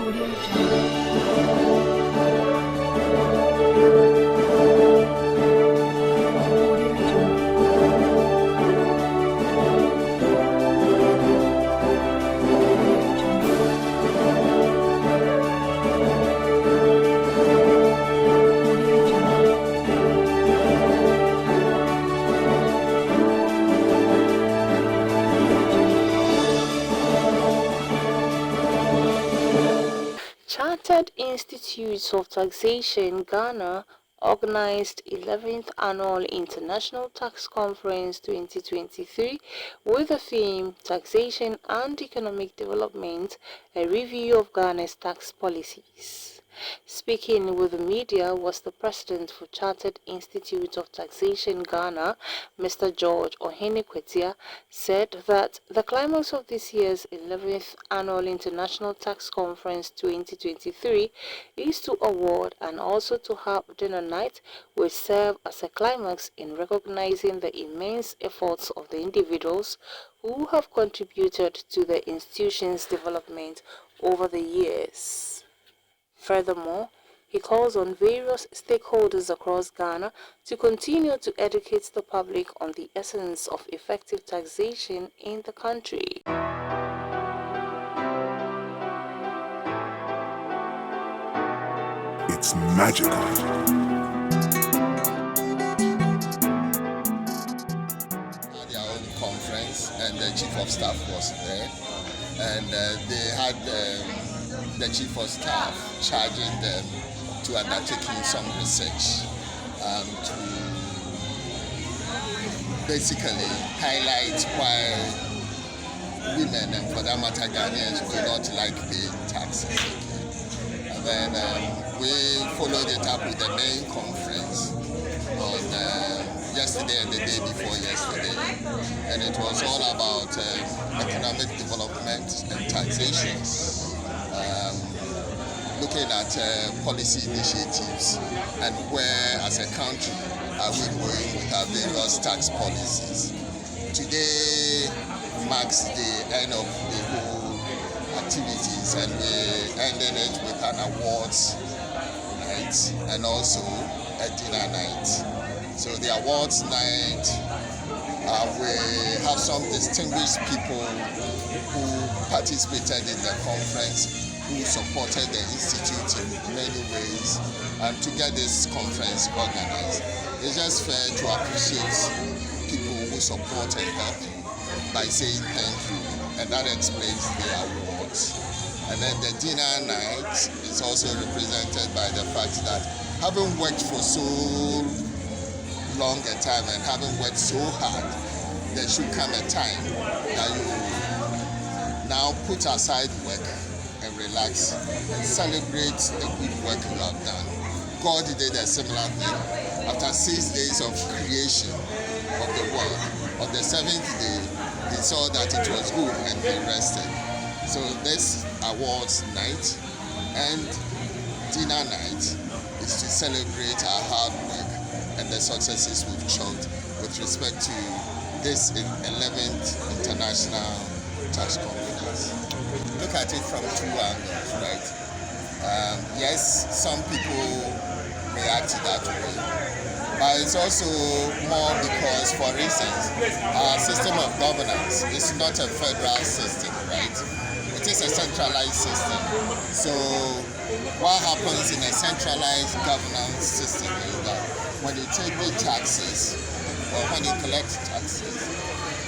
Audio Jungle. Audio Jungle. Audio Jungle. Audio Jungle. Chartered Institutes of Taxation Ghana organized 11th Annual International Tax Conference 2023 with the theme Taxation and Economic Development, a review of Ghana's tax policies. Speaking with the media was the president for Chartered Institute of Taxation Ghana, Mr. George Ohenekwetia, said that the climax of this year's 11th Annual International Tax Conference 2023 is to award and also to have dinner night, which serve as a climax in recognizing the immense efforts of the individuals who have contributed to the institution's development over the years. Furthermore, he calls on various stakeholders across Ghana to continue to educate the public on the essence of effective taxation in the country. It's magical. Their own conference, and the chief of staff was there, and they had the chief of staff charging them to undertaking some research to basically highlight why women, and for that matter Ghanaians, do not like paying taxes. And then we followed it up with the main conference on yesterday and the day before yesterday, and it was all about economic development and taxation, looking at policy initiatives and where as a country are we going with our various tax policies. Today marks the end of the whole activities, and we're ending it with an awards night and also a dinner night. So the awards night, we have some distinguished people who participated in the conference, who supported the institute in many ways, and to get this conference organized. It's just fair to appreciate people who support and help by saying thank you, and that explains the awards. And then the dinner night is also represented by the fact that having worked for so long a time and having worked so hard, there should come a time that you now put aside work and relax and celebrate the good work you have done. God did a similar thing. After 6 days of creation of the world, on the 7th day, he saw that it was good and he rested. So this awards night and dinner night is to celebrate our hard work and the successes we've showed with respect to this 11th International Tax Conference. Look at it from two angles, right? Yes, some people react that way, but it's also more because, for instance, our system of governance is not a federal system, right? It is a centralized system. So what happens in a centralized governance system is that when you take the taxes or when you collect taxes,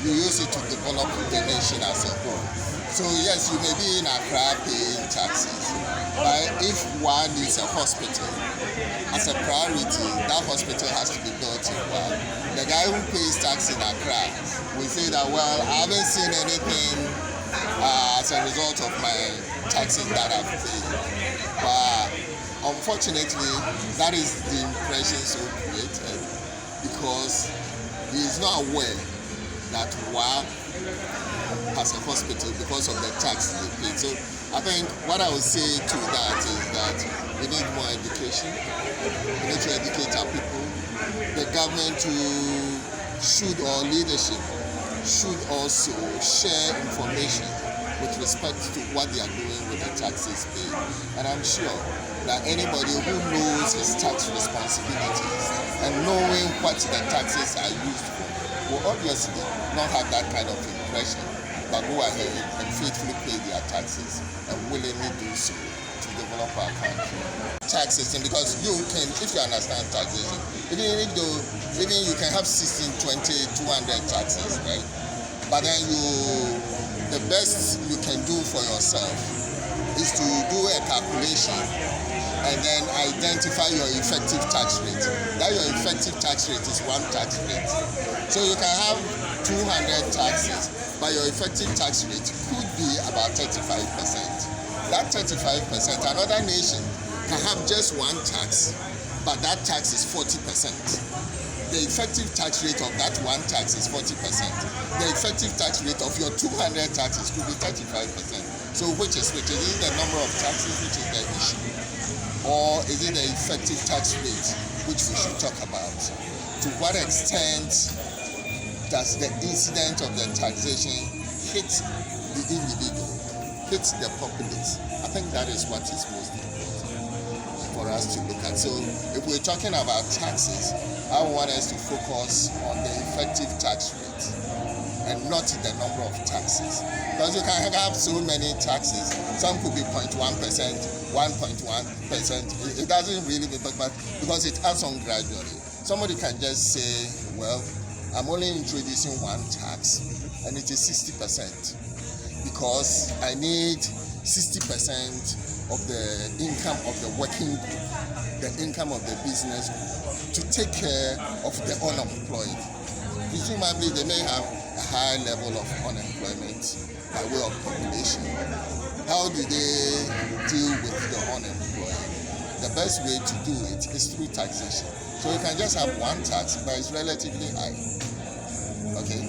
you use it to develop the nation as a whole. So yes, you may be in Accra paying taxes, but if one needs a hospital, as a priority, that hospital has to be built in Wa. The guy who pays tax in Accra will say that, well, I haven't seen anything as a result of my taxes that I've paid. But unfortunately, that is the impression so created because he is not aware that Wa has a hospital because of the tax they pay. So I think what I would say to that is that we need more education. We need to educate our people. The government should, or leadership should also share information with respect to what they are doing with the taxes paid. And I'm sure that anybody who knows his tax responsibilities and knowing what the taxes are used for will obviously not have that kind of impression, but go ahead and faithfully pay their taxes and willingly do so to develop our country. Tax system, because you can, if you understand taxation, even you can have 16, 20, 200 taxes, right? But then the best you can do for yourself is to do a calculation and then identify your effective tax rate. That your effective tax rate is one tax rate. So you can have 200 taxes, but your effective tax rate could be about 35%. That 35%, another nation can have just one tax, but that tax is 40%. The effective tax rate of that one tax is 40%. The effective tax rate of your 200 taxes could be 35%. So which is which? Is it the number of taxes which is the issue? Or is it the effective tax rate which we should talk about? To what extent does the incident of the taxation hit the individual, hit the populace? I think that is what is most important for us to look at. So if we're talking about taxes, I want us to focus on the effective tax rate and not the number of taxes. Because you can have so many taxes. Some could be 0.1%, 1.1%. It doesn't really be, but because it adds on gradually. Somebody can just say, well, I'm only introducing one tax and it is 60% because I need 60% of the income of the working group, the income of the business group, to take care of the unemployed. Presumably they may have a high level of unemployment by way of population. How do they deal with the unemployed? The best way to do it is through taxation. So you can just have one tax, but it's relatively high. Okay?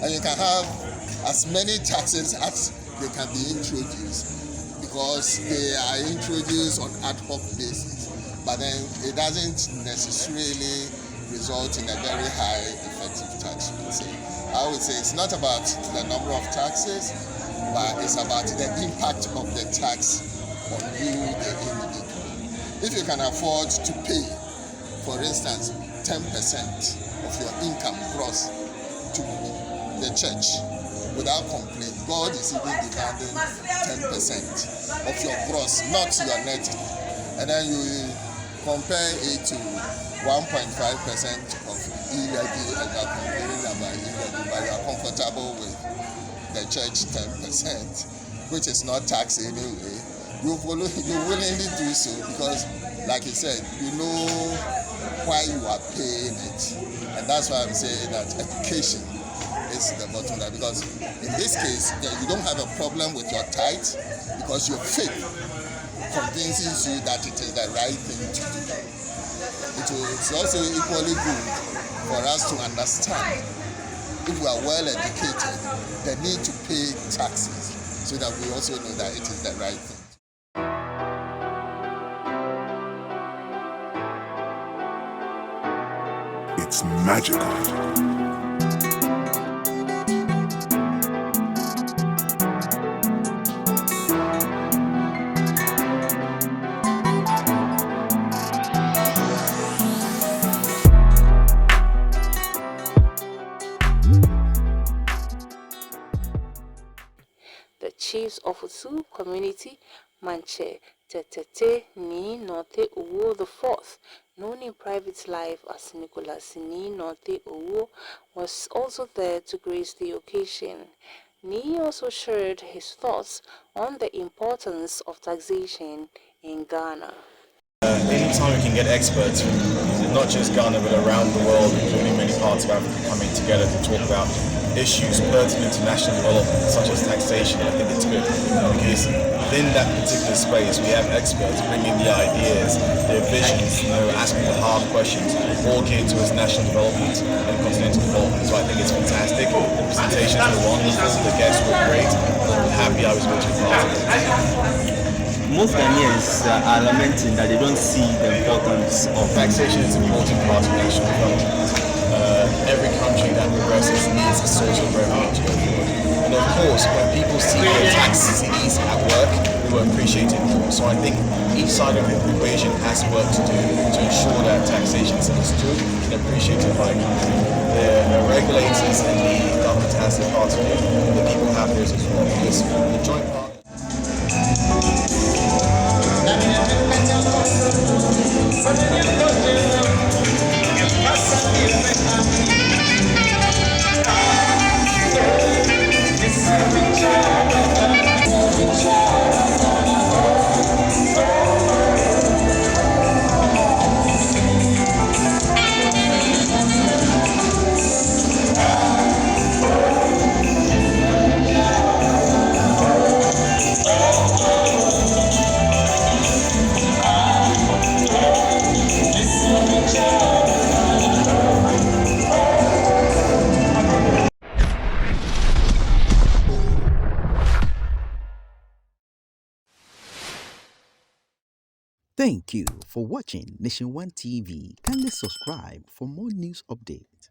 And you can have as many taxes as they can be introduced because they are introduced on ad hoc basis. But then it doesn't necessarily result in a very high effective tax rate. So I would say it's not about the number of taxes, but it's about the impact of the tax on you, the individual. If you can afford to pay, for instance, 10% of your income gross to the church without complaint, God is even demanding 10% of your gross, not your net. And then you compare it to 1.5% of e-levy and you are complaining about e-levy, but you are comfortable with the church 10%, which is not tax anyway. You willingly do so because, like you said, you know why you are paying it. And that's why I'm saying that education is the bottom line. Because in this case, you don't have a problem with your tithe because your faith convinces you that it is the right thing to do. It's also equally good for us to understand, if we are well educated, the need to pay taxes so that we also know that it is the right thing. It's magical. The chiefs of Usu community, Manche Tetete Ni Norte Owo IV, known in private life as Nicholas Ni Norte Owo, was also there to grace the occasion. Ni also shared his thoughts on the importance of taxation in Ghana. Anytime we can get experts from not just Ghana but around the world, including many parts of Africa, coming together to talk about issues pertinent to national development, such as taxation, I think it's good because within that particular space we have experts bringing the ideas, their visions, asking the hard questions, all geared towards national development and continental development. So I think it's fantastic. The presentations were wonderful, the guests were great. I'm happy I was able to be part of it. Most Ghanaians are lamenting that they don't see the importance of taxation. Is an important part of national development. every country that progresses needs a source of revenue to go forward. And of course, when people see their tax cities at work, they will appreciate it more. So I think each side of the equation has work to do to ensure that taxation is understood and appreciated by a country. The regulators and the government has their part to do, and the people have theirs as well, because the joint part. Thank you for watching Nation One TV. Kindly subscribe for more news updates.